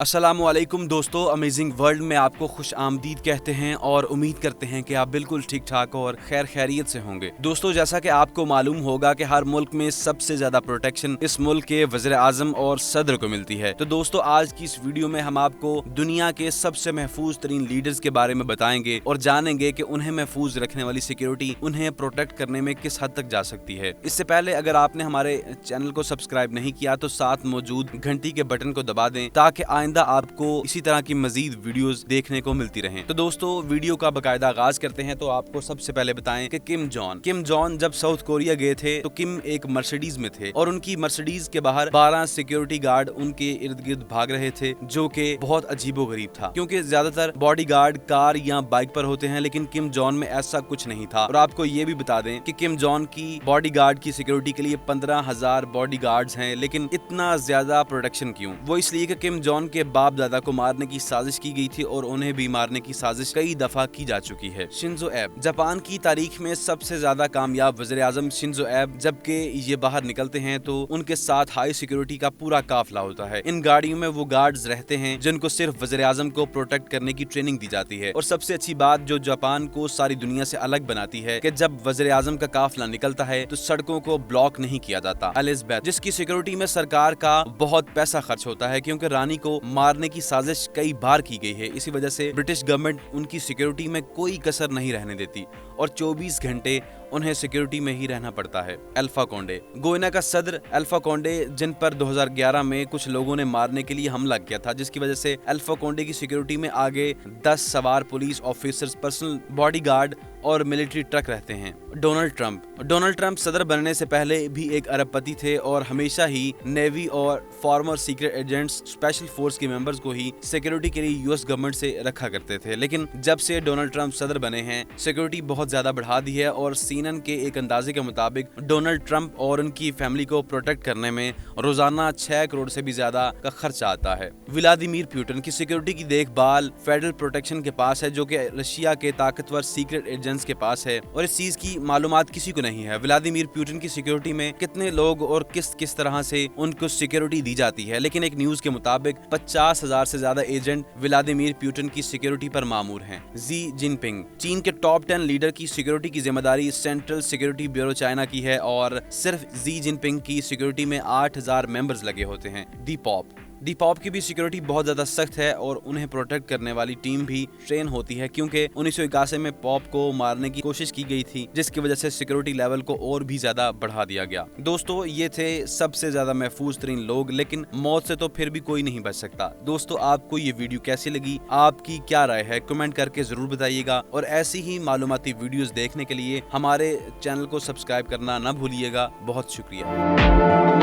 अस्सलाम वालेकुम दोस्तों, अमेजिंग वर्ल्ड में आपको खुश आमदीद कहते हैं और उम्मीद करते हैं कि आप बिल्कुल ठीक ठाक और खैर खैरियत से होंगे। दोस्तों, जैसा कि आपको मालूम होगा कि हर मुल्क में सबसे ज्यादा प्रोटेक्शन इस मुल्क के वज़ीर आज़म और सदर को मिलती है। तो दोस्तों, आज की इस वीडियो में हम आपको दुनिया के सबसे महफूज तरीन लीडर्स के बारे में बताएंगे और जानेंगे कि उन्हें महफूज रखने वाली सिक्योरिटी उन्हें प्रोटेक्ट करने में किस हद तक जा सकती है। इससे पहले अगर आपने हमारे चैनल को सब्सक्राइब नहीं किया तो साथ मौजूद घंटी के बटन को दबा दें ताकि आपको इसी तरह की मजीद वीडियोस देखने को मिलती रहें। तो दोस्तों, वीडियो का बाकायदा आगाज करते हैं। तो आपको सबसे पहले बताएं कि किम जॉन जब साउथ कोरिया गए थे तो किम एक मर्सिडीज में थे और उनकी मर्सिडीज के बाहर 12 सिक्योरिटी गार्ड उनके इर्द गिर्द भाग रहे थे, जो कि बहुत अजीबो गरीब था क्योंकि ज्यादातर बॉडी गार्ड कार या बाइक पर होते हैं, लेकिन किम जॉन में ऐसा कुछ नहीं था। और आपको ये भी बता दें कि किम जॉन की बॉडी गार्ड की सिक्योरिटी के लिए 15,000 बॉडी गार्ड्स हैं, लेकिन इतना ज्यादा प्रोटेक्शन क्यों? वो इसलिए कि किम जॉन के बाप दादा को मारने की साजिश की गई थी और उन्हें भी मारने की साजिश कई दफा की जा चुकी है। शिंजो एब जापान की तारीख में सबसे ज्यादा कामयाब वज़ीर आज़म शिंजो एब जबकि ये बाहर निकलते हैं तो उनके साथ हाई सिक्योरिटी का पूरा काफिला होता है। इन गाड़ियों में वो गार्ड्स रहते हैं जिनको सिर्फ वज़ीर आज़म को प्रोटेक्ट करने की ट्रेनिंग दी जाती है। और सबसे अच्छी बात जो जापान को सारी दुनिया से अलग बनाती है कि जब वज़ीर आज़म का काफिला निकलता है तो सड़कों को ब्लॉक नहीं किया जाता। एलिज़ाबेथ, जिसकी सिक्योरिटी में सरकार का बहुत पैसा खर्च होता है क्योंकि रानी को मारने की साजिश कई बार की गई है, इसी वजह से ब्रिटिश गवर्नमेंट उनकी सिक्योरिटी में कोई कसर नहीं रहने देती और 24 घंटे उन्हें सिक्योरिटी में ही रहना पड़ता है। अल्फा कोंडे, गोयना का सदर अल्फा कोंडे, जिन पर 2011 में कुछ लोगों ने मारने के लिए हमला किया था, जिसकी वजह से अल्फा कोंडे की सिक्योरिटी में आगे 10 सवार पुलिस ऑफिसर्स, पर्सनल बॉडीगार्ड और मिलिट्री ट्रक रहते हैं। डोनाल्ड ट्रंप सदर बनने से पहले भी एक अरबपति थे और हमेशा ही नेवी और farmer secret agents, special force के मेंबर्स को ही सिक्योरिटी के लिए यूएस गवर्नमेंट से रखा करते थे। लेकिन जब से डोनाल्ड ट्रंप सदर बने हैं, सिक्योरिटी बहुत ज्यादा बढ़ा दी है और सीएनएन के एक अंदाजे के मुताबिक डोनाल्ड ट्रंप और उनकी फैमिली को प्रोटेक्ट करने में रोजाना 6 करोड़ से भी ज्यादा का खर्चा आता है। व्लादिमीर पुतिन की सिक्योरिटी की देखभाल फेडरल प्रोटेक्शन के पास है, जो कि रशिया के ताकतवर सीक्रेट एजेंट्स के पास है और इस चीज की मालूमात किसी को नहीं है। व्लादिमीर पुतिन की सिक्योरिटी में कितने लोग और किस तरह से उनको सिक्योरिटी दी जाती है, लेकिन एक न्यूज के मुताबिक 50,000 से ज्यादा एजेंट व्लादिमीर पुतिन की सिक्योरिटी पर मामूर हैं। जी जिनपिंग, चीन के टॉप 10 लीडर की सिक्योरिटी की जिम्मेदारी सेंट्रल सिक्योरिटी ब्यूरो चाइना की है और सिर्फ जी जिनपिंग की सिक्योरिटी में 8,000 मेंबर्स लगे होते हैं। दी पॉप की भी सिक्योरिटी बहुत ज्यादा सख्त है और उन्हें प्रोटेक्ट करने वाली टीम भी ट्रेन होती है क्योंकि 1981 में पॉप को मारने की कोशिश की गई थी, जिसकी वजह से सिक्योरिटी लेवल को और भी ज्यादा बढ़ा दिया गया। दोस्तों, ये थे सबसे ज्यादा महफूज तरीन लोग, लेकिन मौत से तो फिर भी कोई नहीं बच सकता। दोस्तों, आपको ये वीडियो कैसी लगी, आपकी क्या राय है, कमेंट करके जरूर बताइएगा और ऐसी ही मालूमाती वीडियोस देखने के लिए हमारे चैनल को सब्सक्राइब करना ना भूलिएगा। बहुत शुक्रिया।